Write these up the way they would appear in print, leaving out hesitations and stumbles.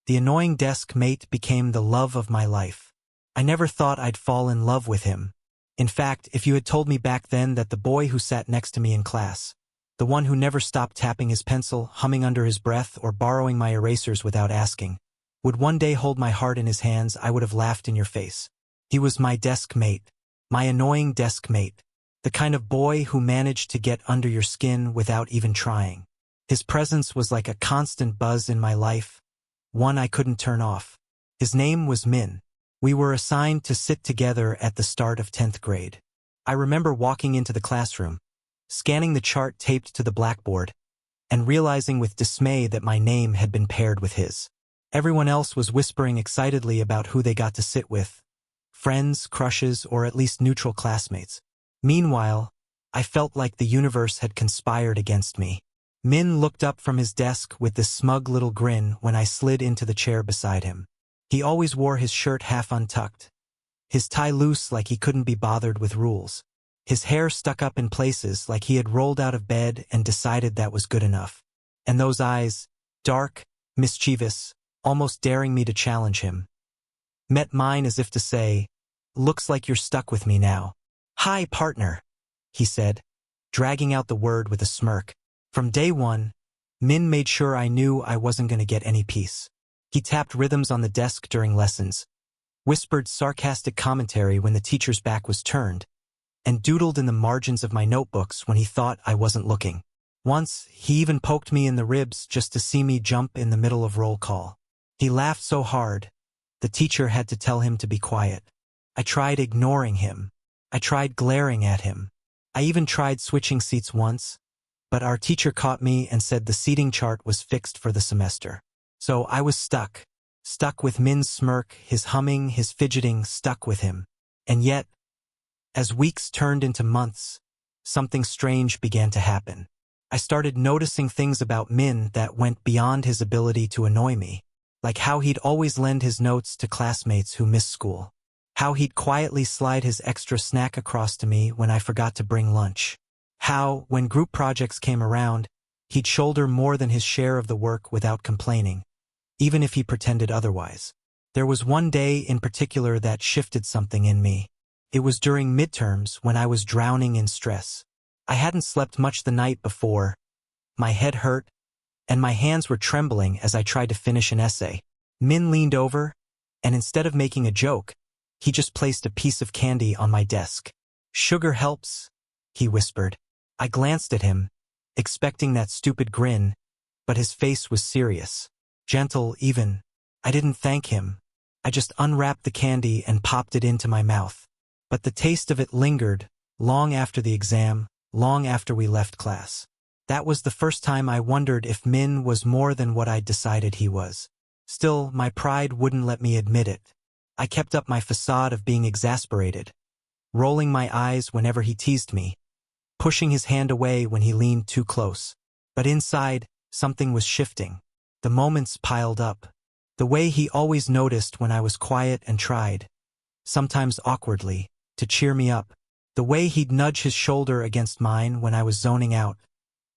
The annoying desk mate became the love of my life. I never thought I'd fall in love with him. In fact, if you had told me back then that the boy who sat next to me in class, the one who never stopped tapping his pencil, humming under his breath, or borrowing my erasers without asking, would one day hold my heart in his hands, I would have laughed in your face. He was my desk mate, my annoying desk mate, the kind of boy who managed to get under your skin without even trying. His presence was like a constant buzz in my life, one I couldn't turn off. His name was Min. We were assigned to sit together at the start of 10th grade. I remember walking into the classroom, scanning the chart taped to the blackboard, and realizing with dismay that my name had been paired with his. Everyone else was whispering excitedly about who they got to sit with, friends, crushes, or at least neutral classmates. Meanwhile, I felt like the universe had conspired against me. Min looked up from his desk with this smug little grin when I slid into the chair beside him. He always wore his shirt half untucked, his tie loose like he couldn't be bothered with rules, his hair stuck up in places like he had rolled out of bed and decided that was good enough. And those eyes, dark, mischievous, almost daring me to challenge him, met mine as if to say, "Looks like you're stuck with me now." "Hi, partner," he said, dragging out the word with a smirk. From day one, Min made sure I knew I wasn't going to get any peace. He tapped rhythms on the desk during lessons, whispered sarcastic commentary when the teacher's back was turned, and doodled in the margins of my notebooks when he thought I wasn't looking. Once, he even poked me in the ribs just to see me jump in the middle of roll call. He laughed so hard, the teacher had to tell him to be quiet. I tried ignoring him. I tried glaring at him. I even tried switching seats once, but our teacher caught me and said the seating chart was fixed for the semester. So I was stuck with Min's smirk, his humming, his fidgeting, stuck with him. And yet, as weeks turned into months, something strange began to happen. I started noticing things about Min that went beyond his ability to annoy me, like how he'd always lend his notes to classmates who missed school, how he'd quietly slide his extra snack across to me when I forgot to bring lunch, how, when group projects came around, he'd shoulder more than his share of the work without complaining, even if he pretended otherwise. There was one day in particular that shifted something in me. It was during midterms when I was drowning in stress. I hadn't slept much the night before. My head hurt, and my hands were trembling as I tried to finish an essay. Min leaned over, and instead of making a joke, he just placed a piece of candy on my desk. "Sugar helps," he whispered. I glanced at him, expecting that stupid grin, but his face was serious. Gentle, even. I didn't thank him. I just unwrapped the candy and popped it into my mouth. But the taste of it lingered, long after the exam, long after we left class. That was the first time I wondered if Min was more than what I'd decided he was. Still, my pride wouldn't let me admit it. I kept up my facade of being exasperated, rolling my eyes whenever he teased me, pushing his hand away when he leaned too close. But inside, something was shifting. The moments piled up. The way he always noticed when I was quiet and tried, sometimes awkwardly, to cheer me up. The way he'd nudge his shoulder against mine when I was zoning out,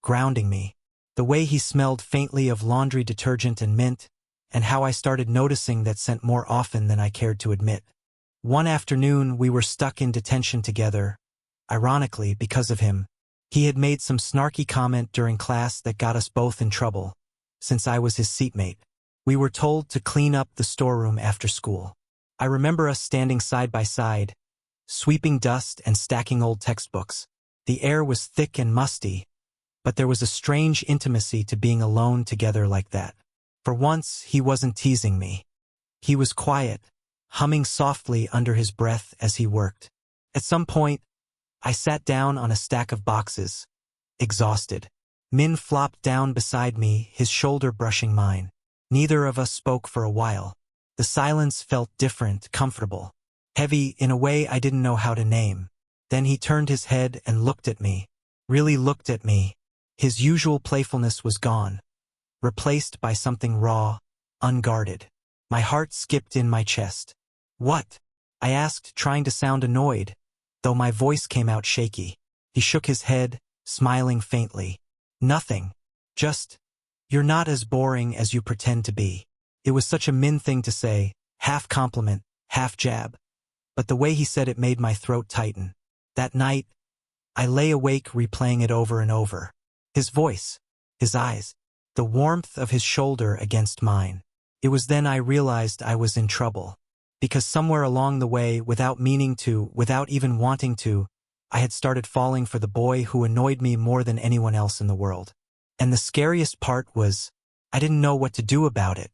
grounding me. The way he smelled faintly of laundry detergent and mint, and how I started noticing that scent more often than I cared to admit. One afternoon we were stuck in detention together. Ironically, because of him, he had made some snarky comment during class that got us both in trouble. Since I was his seatmate, we were told to clean up the storeroom after school. I remember us standing side by side, sweeping dust and stacking old textbooks. The air was thick and musty, but there was a strange intimacy to being alone together like that. For once, he wasn't teasing me. He was quiet, humming softly under his breath as he worked. At some point, I sat down on a stack of boxes, exhausted. Min flopped down beside me, his shoulder brushing mine. Neither of us spoke for a while. The silence felt different, comfortable, heavy in a way I didn't know how to name. Then he turned his head and looked at me, really looked at me. His usual playfulness was gone, replaced by something raw, unguarded. My heart skipped in my chest. "What?" I asked, trying to sound annoyed, though my voice came out shaky. He shook his head, smiling faintly. "Nothing. Just, you're not as boring as you pretend to be." It was such a Min thing to say, half compliment, half jab. But the way he said it made my throat tighten. That night, I lay awake replaying it over and over. His voice, his eyes, the warmth of his shoulder against mine. It was then I realized I was in trouble. Because somewhere along the way, without meaning to, without even wanting to, I had started falling for the boy who annoyed me more than anyone else in the world. And the scariest part was, I didn't know what to do about it.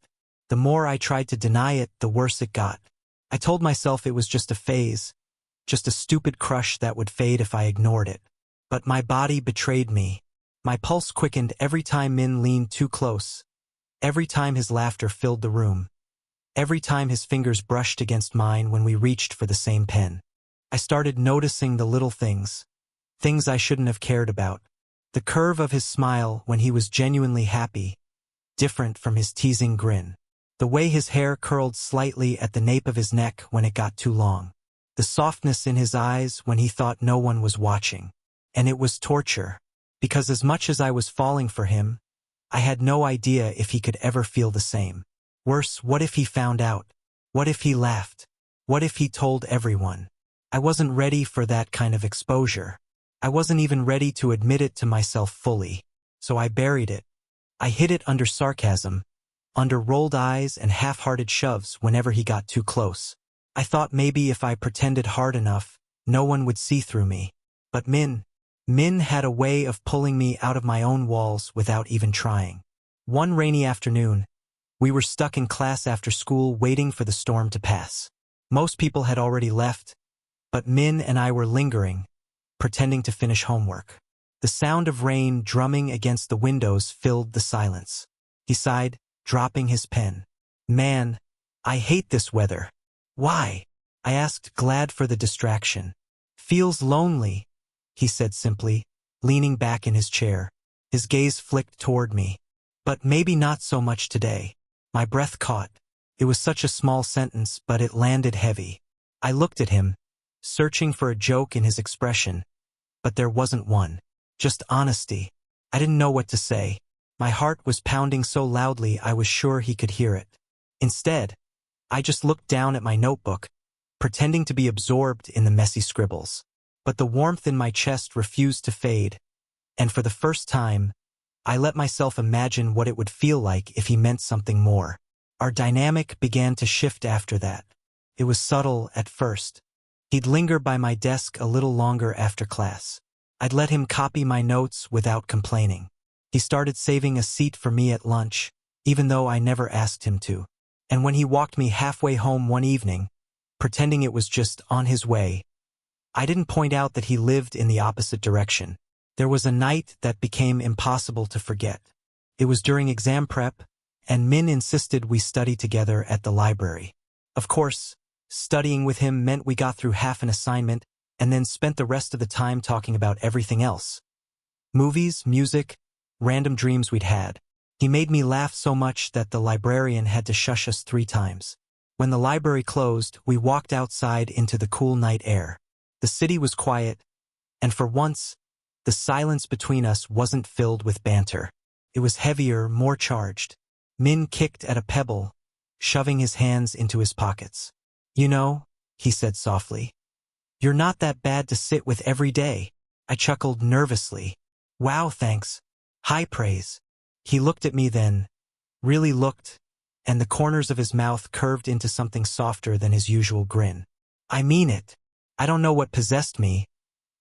The more I tried to deny it, the worse it got. I told myself it was just a phase, just a stupid crush that would fade if I ignored it. But my body betrayed me. My pulse quickened every time Min leaned too close, every time his laughter filled the room, every time his fingers brushed against mine when we reached for the same pen. I started noticing the little things, things I shouldn't have cared about. The curve of his smile when he was genuinely happy, different from his teasing grin. The way his hair curled slightly at the nape of his neck when it got too long. The softness in his eyes when he thought no one was watching. And it was torture. Because as much as I was falling for him, I had no idea if he could ever feel the same. Worse, what if he found out? What if he laughed? What if he told everyone? I wasn't ready for that kind of exposure. I wasn't even ready to admit it to myself fully. So I buried it. I hid it under sarcasm, under rolled eyes and half-hearted shoves whenever he got too close. I thought maybe if I pretended hard enough, no one would see through me. But Min had a way of pulling me out of my own walls without even trying. One rainy afternoon, we were stuck in class after school waiting for the storm to pass. Most people had already left, but Min and I were lingering, pretending to finish homework. The sound of rain drumming against the windows filled the silence. He sighed, dropping his pen. Man, I hate this weather. Why? I asked, glad for the distraction. Feels lonely, he said simply, leaning back in his chair. His gaze flicked toward me. But maybe not so much today. My breath caught. It was such a small sentence, but it landed heavy. I looked at him, searching for a joke in his expression. But there wasn't one. Just honesty. I didn't know what to say. My heart was pounding so loudly I was sure he could hear it. Instead, I just looked down at my notebook, pretending to be absorbed in the messy scribbles. But the warmth in my chest refused to fade, and for the first time, I let myself imagine what it would feel like if he meant something more. Our dynamic began to shift after that. It was subtle at first. He'd linger by my desk a little longer after class. I'd let him copy my notes without complaining. He started saving a seat for me at lunch, even though I never asked him to. And when he walked me halfway home one evening, pretending it was just on his way, I didn't point out that he lived in the opposite direction. There was a night that became impossible to forget. It was during exam prep, and Min insisted we study together at the library. Of course, studying with him meant we got through half an assignment and then spent the rest of the time talking about everything else. Movies, music, random dreams we'd had. He made me laugh so much that the librarian had to shush us 3 times. When the library closed, we walked outside into the cool night air. The city was quiet, and for once, the silence between us wasn't filled with banter. It was heavier, more charged. Min kicked at a pebble, shoving his hands into his pockets. You know, he said softly, you're not that bad to sit with every day. I chuckled nervously. Wow, thanks. High praise. He looked at me then, really looked, and the corners of his mouth curved into something softer than his usual grin. I mean it. I don't know what possessed me,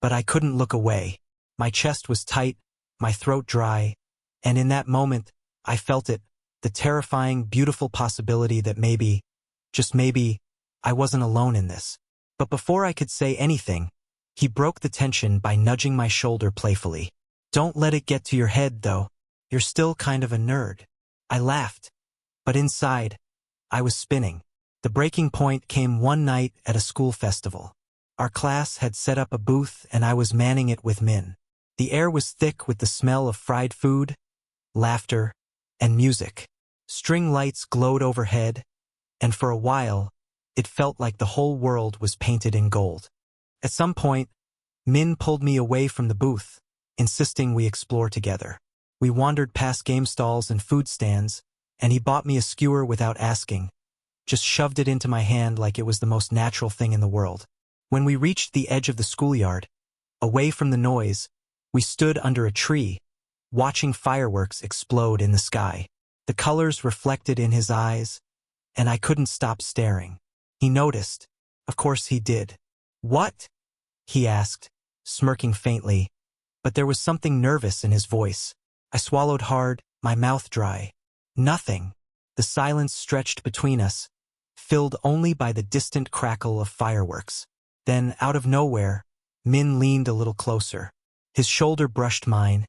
but I couldn't look away. My chest was tight, my throat dry, and in that moment, I felt it, the terrifying, beautiful possibility that maybe, just maybe, I wasn't alone in this. But before I could say anything, he broke the tension by nudging my shoulder playfully. Don't let it get to your head, though. You're still kind of a nerd. I laughed, but inside, I was spinning. The breaking point came one night at a school festival. Our class had set up a booth and I was manning it with Min. The air was thick with the smell of fried food, laughter, and music. String lights glowed overhead, and for a while, it felt like the whole world was painted in gold. At some point, Min pulled me away from the booth, insisting we explore together. We wandered past game stalls and food stands, and he bought me a skewer without asking, just shoved it into my hand like it was the most natural thing in the world. When we reached the edge of the schoolyard, away from the noise, we stood under a tree, watching fireworks explode in the sky. The colors reflected in his eyes, and I couldn't stop staring. He noticed. Of course he did. "What?" he asked, smirking faintly, but there was something nervous in his voice. I swallowed hard, my mouth dry. Nothing. The silence stretched between us, filled only by the distant crackle of fireworks. Then, out of nowhere, Min leaned a little closer. His shoulder brushed mine,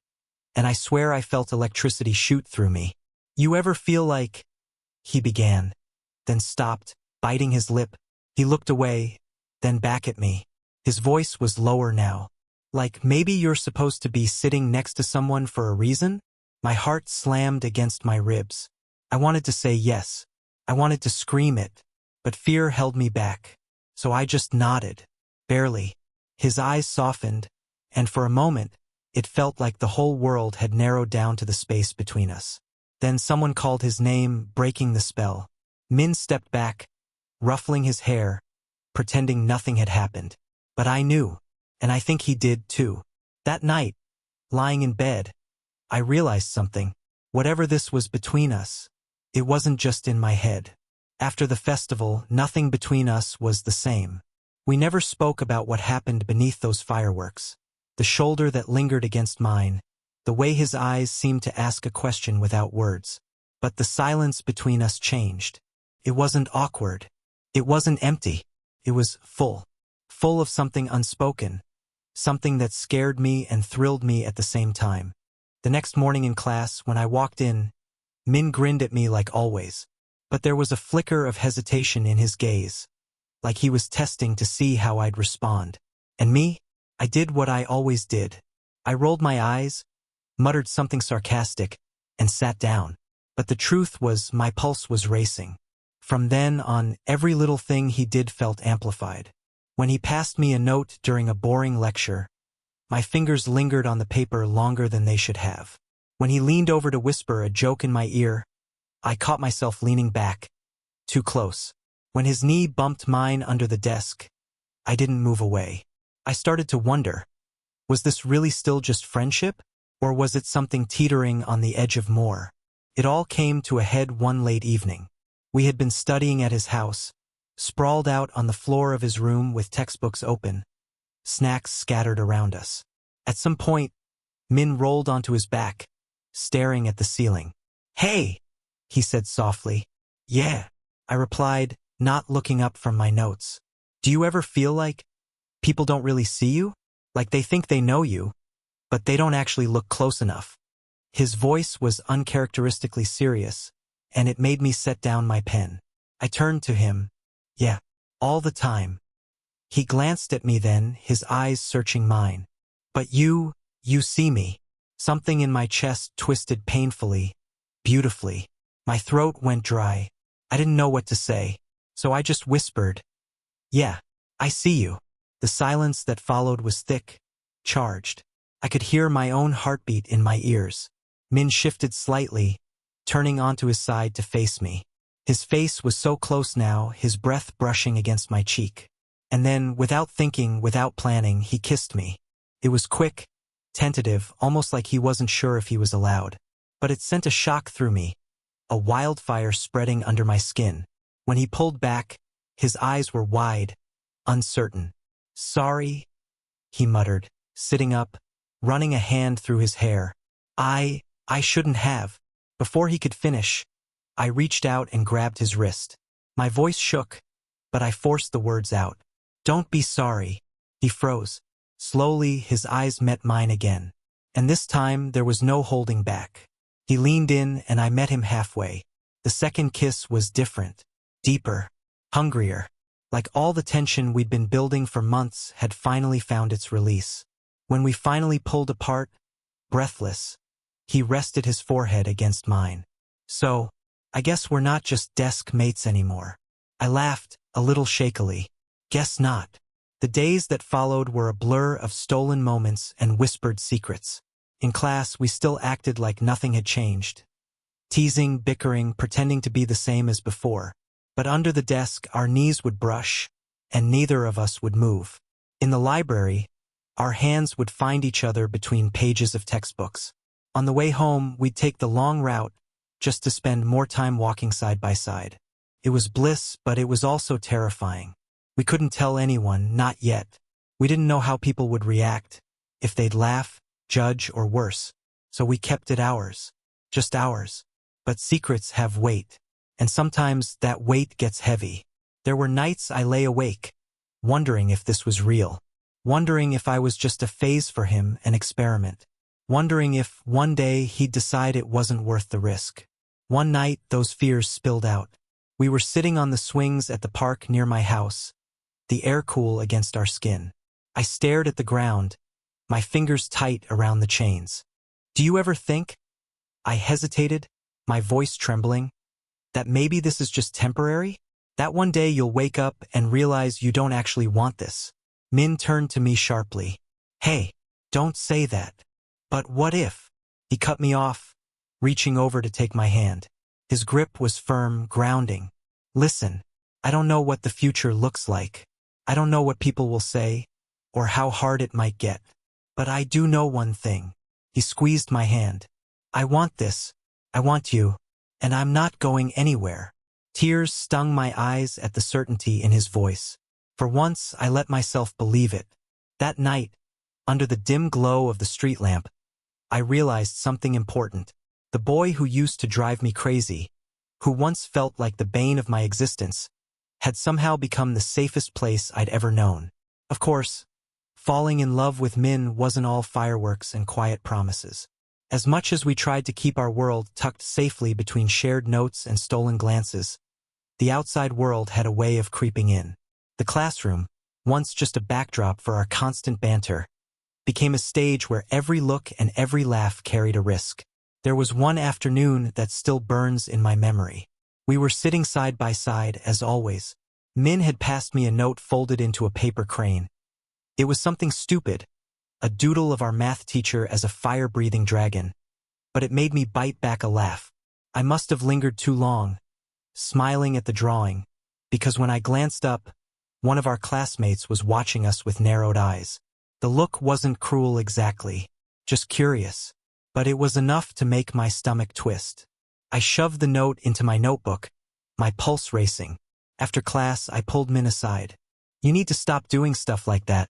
and I swear I felt electricity shoot through me. "You ever feel like—" he began, then stopped, biting his lip. He looked away, then back at me. His voice was lower now. "Like maybe you're supposed to be sitting next to someone for a reason?" My heart slammed against my ribs. I wanted to say yes. I wanted to scream it, but fear held me back. So I just nodded. Barely. His eyes softened, and for a moment, it felt like the whole world had narrowed down to the space between us. Then someone called his name, breaking the spell. Min stepped back, ruffling his hair, pretending nothing had happened. But I knew, and I think he did too. That night, lying in bed, I realized something. Whatever this was between us, it wasn't just in my head. After the festival, nothing between us was the same. We never spoke about what happened beneath those fireworks. The shoulder that lingered against mine, the way his eyes seemed to ask a question without words. But the silence between us changed. It wasn't awkward. It wasn't empty. It was full. Full of something unspoken. Something that scared me and thrilled me at the same time. The next morning in class, when I walked in, Min grinned at me like always. But there was a flicker of hesitation in his gaze, like he was testing to see how I'd respond. And me? I did what I always did. I rolled my eyes, muttered something sarcastic, and sat down. But the truth was, my pulse was racing. From then on, every little thing he did felt amplified. When he passed me a note during a boring lecture, my fingers lingered on the paper longer than they should have. When he leaned over to whisper a joke in my ear, I caught myself leaning back, too close. When his knee bumped mine under the desk, I didn't move away. I started to wonder, was this really still just friendship, or was it something teetering on the edge of more? It all came to a head one late evening. We had been studying at his house, sprawled out on the floor of his room with textbooks open, snacks scattered around us. At some point, Min rolled onto his back, staring at the ceiling. "Hey," he said softly. "Yeah," I replied, not looking up from my notes. "Do you ever feel like people don't really see you? Like they think they know you, but they don't actually look close enough?" His voice was uncharacteristically serious, and it made me set down my pen. I turned to him. "Yeah, all the time." He glanced at me then, his eyes searching mine. "But you see me." Something in my chest twisted painfully, beautifully. My throat went dry. I didn't know what to say, so I just whispered, "Yeah, I see you." The silence that followed was thick, charged. I could hear my own heartbeat in my ears. Min shifted slightly, turning onto his side to face me. His face was so close now, his breath brushing against my cheek. And then, without thinking, without planning, he kissed me. It was quick, tentative, almost like he wasn't sure if he was allowed. But it sent a shock through me, a wildfire spreading under my skin. When he pulled back, his eyes were wide, uncertain. "Sorry," he muttered, sitting up, running a hand through his hair. I shouldn't have." Before he could finish, I reached out and grabbed his wrist. My voice shook, but I forced the words out. "Don't be sorry." He froze. Slowly, his eyes met mine again. And this time, there was no holding back. He leaned in, and I met him halfway. The second kiss was different, deeper, hungrier. Like all the tension we'd been building for months had finally found its release. When we finally pulled apart, breathless, he rested his forehead against mine. "So, I guess we're not just desk mates anymore." I laughed, a little shakily. "Guess not." The days that followed were a blur of stolen moments and whispered secrets. In class, we still acted like nothing had changed. teasing, bickering, pretending to be the same as before. But under the desk, our knees would brush, and neither of us would move. In the library, our hands would find each other between pages of textbooks. On the way home, we'd take the long route just to spend more time walking side by side. It was bliss, but it was also terrifying. We couldn't tell anyone, not yet. We didn't know how people would react, if they'd laugh, judge, or worse. So we kept it ours. Just ours. But secrets have weight. And sometimes that weight gets heavy. There were nights I lay awake, wondering if this was real. Wondering if I was just a phase for him, an experiment. Wondering if one day he'd decide it wasn't worth the risk. One night, those fears spilled out. We were sitting on the swings at the park near my house, the air cool against our skin. I stared at the ground, my fingers tight around the chains. Do you ever think? I hesitated, my voice trembling, that maybe this is just temporary? That one day you'll wake up and realize you don't actually want this. Min turned to me sharply. Hey, don't say that. But what if? He cut me off, reaching over to take my hand. His grip was firm, grounding. Listen, I don't know what the future looks like. I don't know what people will say, or how hard it might get. But I do know one thing. He squeezed my hand. I want this. I want you. And I'm not going anywhere. Tears stung my eyes at the certainty in his voice. For once, I let myself believe it. That night, under the dim glow of the street lamp, I realized something important. The boy who used to drive me crazy, who once felt like the bane of my existence, had somehow become the safest place I'd ever known. Of course, falling in love with Min wasn't all fireworks and quiet promises. As much as we tried to keep our world tucked safely between shared notes and stolen glances, the outside world had a way of creeping in. The classroom, once just a backdrop for our constant banter, became a stage where every look and every laugh carried a risk. There was one afternoon that still burns in my memory. We were sitting side by side, as always. Min had passed me a note folded into a paper crane. It was something stupid, a doodle of our math teacher as a fire-breathing dragon. But it made me bite back a laugh. I must have lingered too long, smiling at the drawing, because when I glanced up, one of our classmates was watching us with narrowed eyes. The look wasn't cruel exactly, just curious. But it was enough to make my stomach twist. I shoved the note into my notebook, my pulse racing. After class, I pulled Min aside. You need to stop doing stuff like that.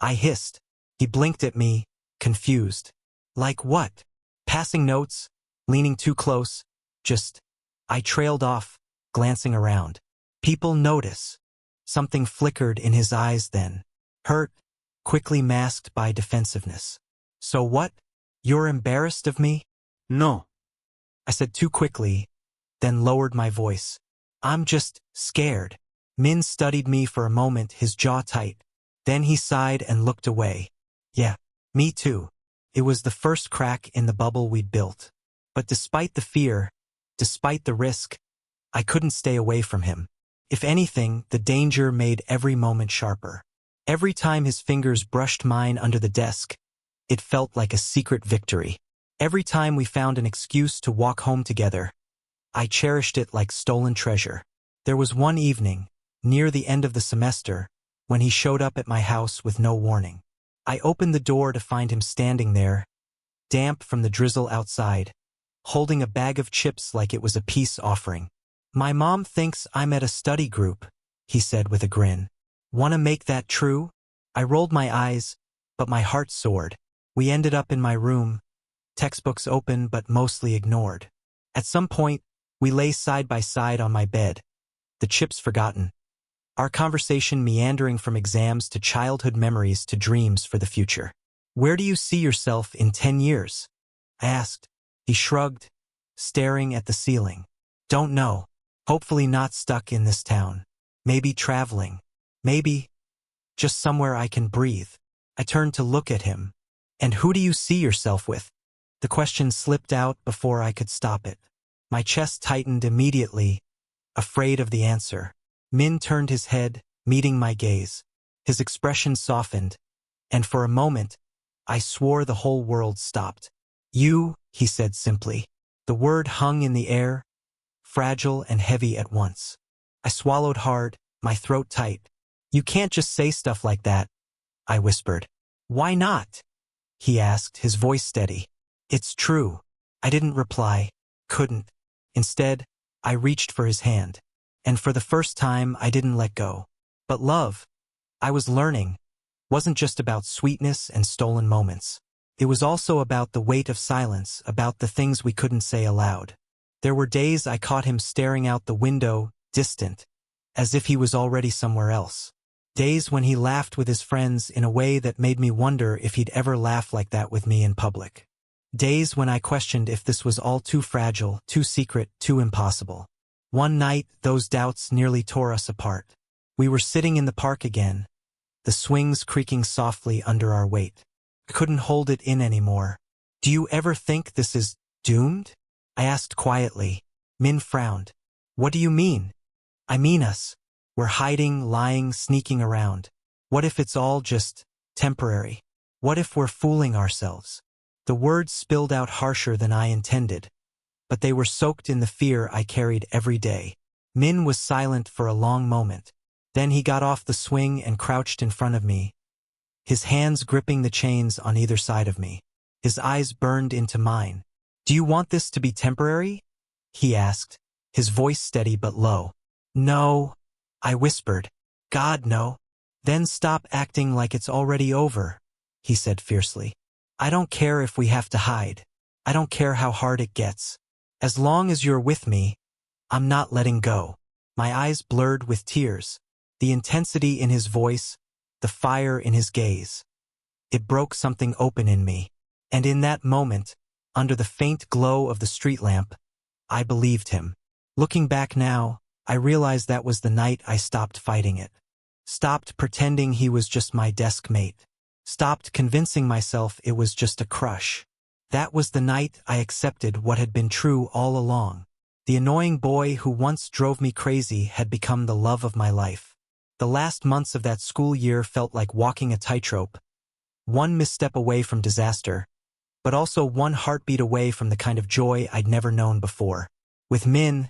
I hissed. He blinked at me, confused. Like what? Passing notes? Leaning too close? Just... I trailed off, glancing around. People notice. Something flickered in his eyes then. Hurt, quickly masked by defensiveness. So what? You're embarrassed of me? No. I said too quickly, then lowered my voice. I'm just scared. Min studied me for a moment, his jaw tight. Then he sighed and looked away. Yeah, me too. It was the first crack in the bubble we'd built. But despite the fear, despite the risk, I couldn't stay away from him. If anything, the danger made every moment sharper. Every time his fingers brushed mine under the desk, it felt like a secret victory. Every time we found an excuse to walk home together, I cherished it like stolen treasure. There was one evening, near the end of the semester, when he showed up at my house with no warning. I opened the door to find him standing there, damp from the drizzle outside, holding a bag of chips like it was a peace offering. My mom thinks I'm at a study group, he said with a grin. Wanna make that true? I rolled my eyes, but my heart soared. We ended up in my room, textbooks open but mostly ignored. At some point, we lay side by side on my bed, the chips forgotten. Our conversation meandering from exams to childhood memories to dreams for the future. Where do you see yourself in 10 years? I asked. He shrugged, staring at the ceiling. Don't know. Hopefully not stuck in this town. Maybe traveling. Maybe just somewhere I can breathe. I turned to look at him. And who do you see yourself with? The question slipped out before I could stop it. My chest tightened immediately, afraid of the answer. Min turned his head, meeting my gaze. His expression softened, and for a moment, I swore the whole world stopped. You, he said simply. The word hung in the air, fragile and heavy at once. I swallowed hard, my throat tight. You can't just say stuff like that, I whispered. Why not? He asked, his voice steady. It's true. I didn't reply, couldn't. Instead, I reached for his hand. And for the first time, I didn't let go. But love, I was learning, wasn't just about sweetness and stolen moments. It was also about the weight of silence, about the things we couldn't say aloud. There were days I caught him staring out the window, distant, as if he was already somewhere else. Days when he laughed with his friends in a way that made me wonder if he'd ever laugh like that with me in public. Days when I questioned if this was all too fragile, too secret, too impossible. One night, those doubts nearly tore us apart. We were sitting in the park again, the swings creaking softly under our weight. I couldn't hold it in anymore. Do you ever think this is doomed? I asked quietly. Min frowned. What do you mean? I mean us. We're hiding, lying, sneaking around. What if it's all just temporary? What if we're fooling ourselves? The words spilled out harsher than I intended, but they were soaked in the fear I carried every day. Min was silent for a long moment. Then he got off the swing and crouched in front of me, his hands gripping the chains on either side of me. His eyes burned into mine. Do you want this to be temporary? He asked, his voice steady but low. No, I whispered. God, no. Then stop acting like it's already over, he said fiercely. I don't care if we have to hide. I don't care how hard it gets. As long as you're with me, I'm not letting go. My eyes blurred with tears, the intensity in his voice, the fire in his gaze. It broke something open in me, and in that moment, under the faint glow of the street lamp, I believed him. Looking back now, I realized that was the night I stopped fighting it. Stopped pretending he was just my desk mate. Stopped convincing myself it was just a crush. That was the night I accepted what had been true all along. The annoying boy who once drove me crazy had become the love of my life. The last months of that school year felt like walking a tightrope, one misstep away from disaster, but also one heartbeat away from the kind of joy I'd never known before. With Min,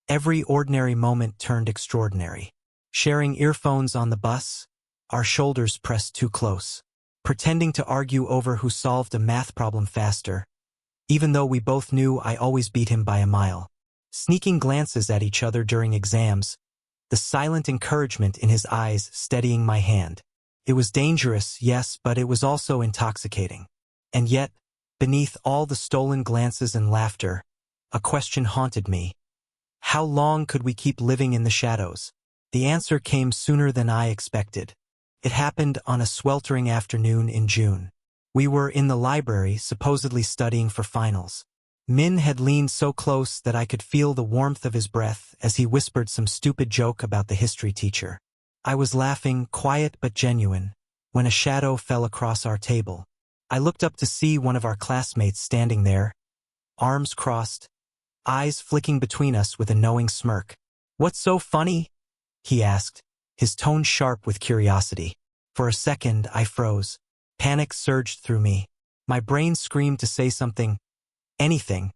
every ordinary moment turned extraordinary. Sharing earphones on the bus, our shoulders pressed too close. Pretending to argue over who solved a math problem faster, even though we both knew I always beat him by a mile. Sneaking glances at each other during exams, the silent encouragement in his eyes steadying my hand. It was dangerous, yes, but it was also intoxicating. And yet, beneath all the stolen glances and laughter, a question haunted me. How long could we keep living in the shadows? The answer came sooner than I expected. It happened on a sweltering afternoon in June. We were in the library, supposedly studying for finals. Min had leaned so close that I could feel the warmth of his breath as he whispered some stupid joke about the history teacher. I was laughing, quiet but genuine, when a shadow fell across our table. I looked up to see one of our classmates standing there, arms crossed, eyes flicking between us with a knowing smirk. "What's so funny?" he asked, his tone sharp with curiosity. For a second, I froze. Panic surged through me. My brain screamed to say something, anything,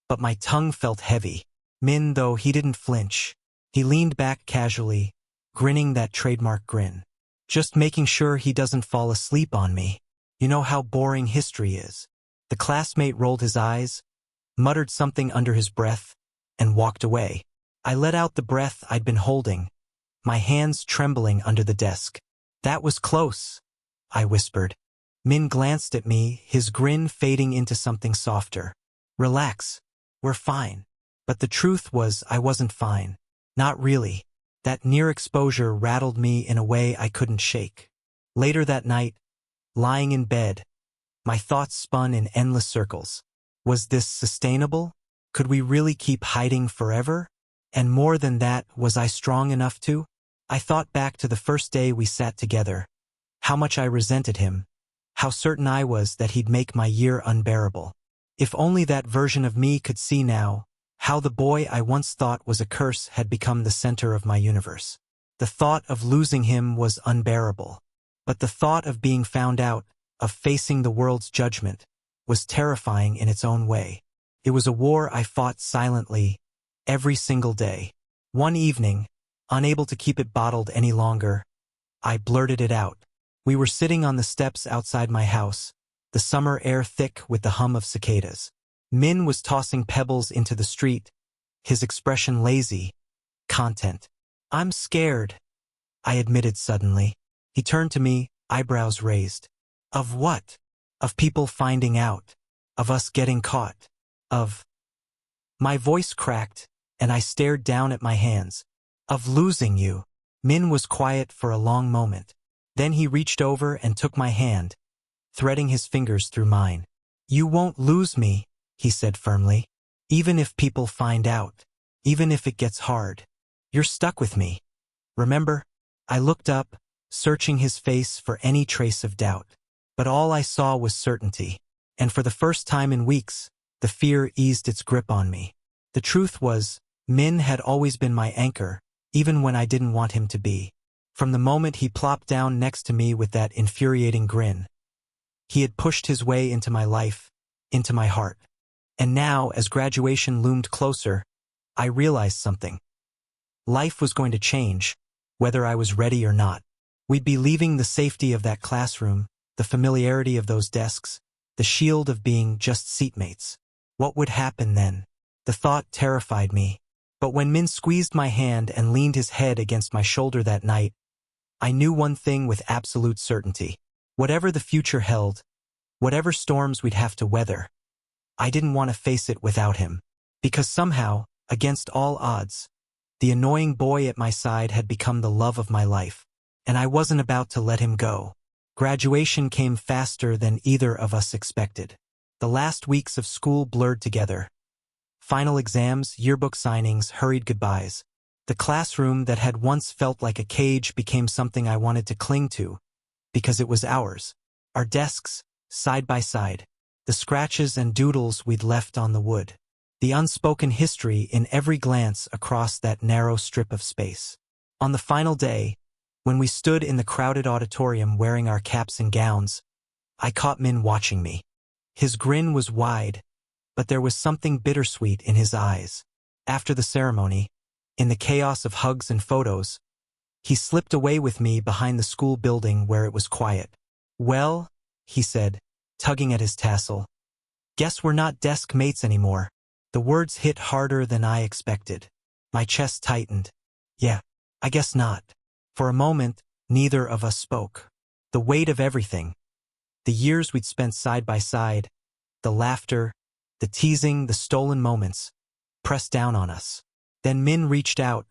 but my tongue felt heavy. Min, though, he didn't flinch. He leaned back casually, grinning that trademark grin. "Just making sure he doesn't fall asleep on me. You know how boring history is." The classmate rolled his eyes, muttered something under his breath, and walked away. I let out the breath I'd been holding, my hands trembling under the desk. "That was close," I whispered. Min glanced at me, his grin fading into something softer. "Relax. We're fine." But the truth was I wasn't fine. Not really. That near exposure rattled me in a way I couldn't shake. Later that night, lying in bed, my thoughts spun in endless circles. Was this sustainable? Could we really keep hiding forever? And more than that, was I strong enough to? I thought back to the first day we sat together. How much I resented him. How certain I was that he'd make my year unbearable. If only that version of me could see now, how the boy I once thought was a curse had become the center of my universe. The thought of losing him was unbearable. But the thought of being found out, of facing the world's judgment, was terrifying in its own way. It was a war I fought silently, every single day. One evening, unable to keep it bottled any longer, I blurted it out. We were sitting on the steps outside my house, the summer air thick with the hum of cicadas. Min was tossing pebbles into the street, his expression lazy, content. "I'm scared," I admitted suddenly. He turned to me, eyebrows raised. "Of what?" "Of people finding out. Of us getting caught. Of—" My voice cracked, and I stared down at my hands. "Of losing you." Min was quiet for a long moment. Then he reached over and took my hand, threading his fingers through mine. "You won't lose me," he said firmly. "Even if people find out. Even if it gets hard. You're stuck with me. Remember?" I looked up, searching his face for any trace of doubt. But all I saw was certainty. And for the first time in weeks, the fear eased its grip on me. The truth was, Min had always been my anchor, even when I didn't want him to be. From the moment he plopped down next to me with that infuriating grin, he had pushed his way into my life, into my heart. And now, as graduation loomed closer, I realized something. Life was going to change, whether I was ready or not. We'd be leaving the safety of that classroom, the familiarity of those desks, the shield of being just seatmates. What would happen then? The thought terrified me. But when Min squeezed my hand and leaned his head against my shoulder that night, I knew one thing with absolute certainty. Whatever the future held, whatever storms we'd have to weather, I didn't want to face it without him. Because somehow, against all odds, the annoying boy at my side had become the love of my life. And I wasn't about to let him go. Graduation came faster than either of us expected. The last weeks of school blurred together. Final exams, yearbook signings, hurried goodbyes. The classroom that had once felt like a cage became something I wanted to cling to, because it was ours. Our desks, side by side. The scratches and doodles we'd left on the wood. The unspoken history in every glance across that narrow strip of space. On the final day, when we stood in the crowded auditorium wearing our caps and gowns, I caught Min watching me. His grin was wide, but there was something bittersweet in his eyes. After the ceremony, in the chaos of hugs and photos, he slipped away with me behind the school building where it was quiet. "Well," he said, tugging at his tassel, "guess we're not desk mates anymore." The words hit harder than I expected. My chest tightened. "Yeah, I guess not." For a moment, neither of us spoke. The weight of everything. The years we'd spent side by side, the laughter, the teasing, the stolen moments, pressed down on us. Then Min reached out,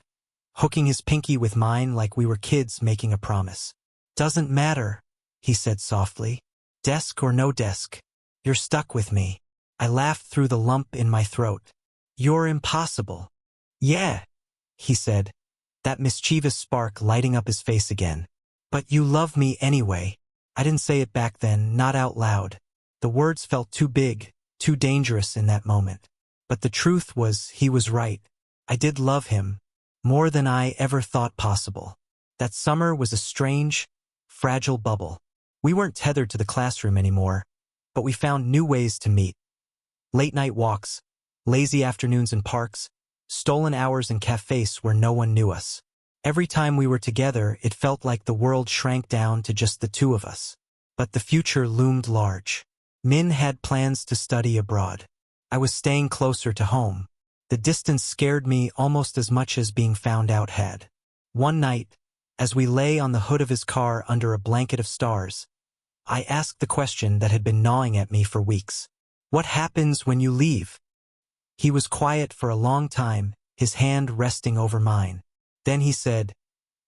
hooking his pinky with mine like we were kids making a promise. "Doesn't matter," he said softly. "Desk or no desk, you're stuck with me." I laughed through the lump in my throat. "You're impossible." "Yeah," he said, that mischievous spark lighting up his face again. "But you love me anyway." I didn't say it back then, not out loud. The words felt too big, too dangerous in that moment. But the truth was, he was right. I did love him, more than I ever thought possible. That summer was a strange, fragile bubble. We weren't tethered to the classroom anymore, but we found new ways to meet. Late-night walks, lazy afternoons in parks, stolen hours in cafes where no one knew us. Every time we were together, it felt like the world shrank down to just the two of us. But the future loomed large. Min had plans to study abroad. I was staying closer to home. The distance scared me almost as much as being found out had. One night, as we lay on the hood of his car under a blanket of stars, I asked the question that had been gnawing at me for weeks. "What happens when you leave?" He was quiet for a long time, his hand resting over mine. Then he said,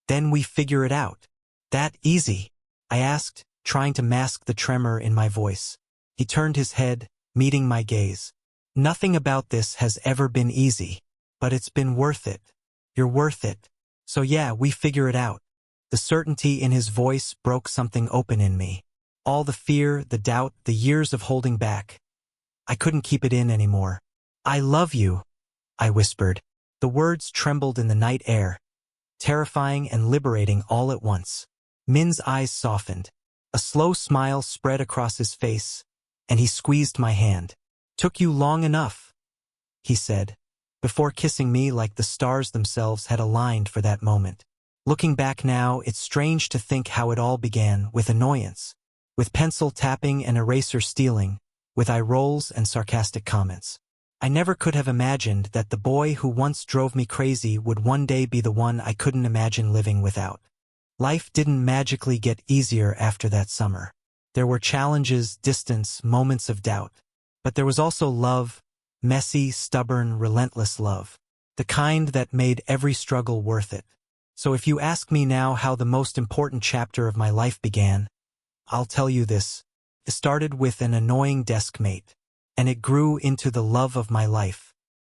"Then we figure it out." "That easy?" I asked, trying to mask the tremor in my voice. He turned his head, meeting my gaze. "Nothing about this has ever been easy, but it's been worth it. You're worth it. So yeah, we figure it out." The certainty in his voice broke something open in me. All the fear, the doubt, the years of holding back. I couldn't keep it in anymore. "I love you," I whispered. The words trembled in the night air, terrifying and liberating all at once. Min's eyes softened. A slow smile spread across his face, and he squeezed my hand. "Took you long enough," he said, before kissing me like the stars themselves had aligned for that moment. Looking back now, it's strange to think how it all began, with annoyance, with pencil tapping and eraser stealing, with eye rolls and sarcastic comments. I never could have imagined that the boy who once drove me crazy would one day be the one I couldn't imagine living without. Life didn't magically get easier after that summer. There were challenges, distance, moments of doubt. But there was also love, messy, stubborn, relentless love. The kind that made every struggle worth it. So if you ask me now how the most important chapter of my life began, I'll tell you this. It started with an annoying desk mate, and it grew into the love of my life.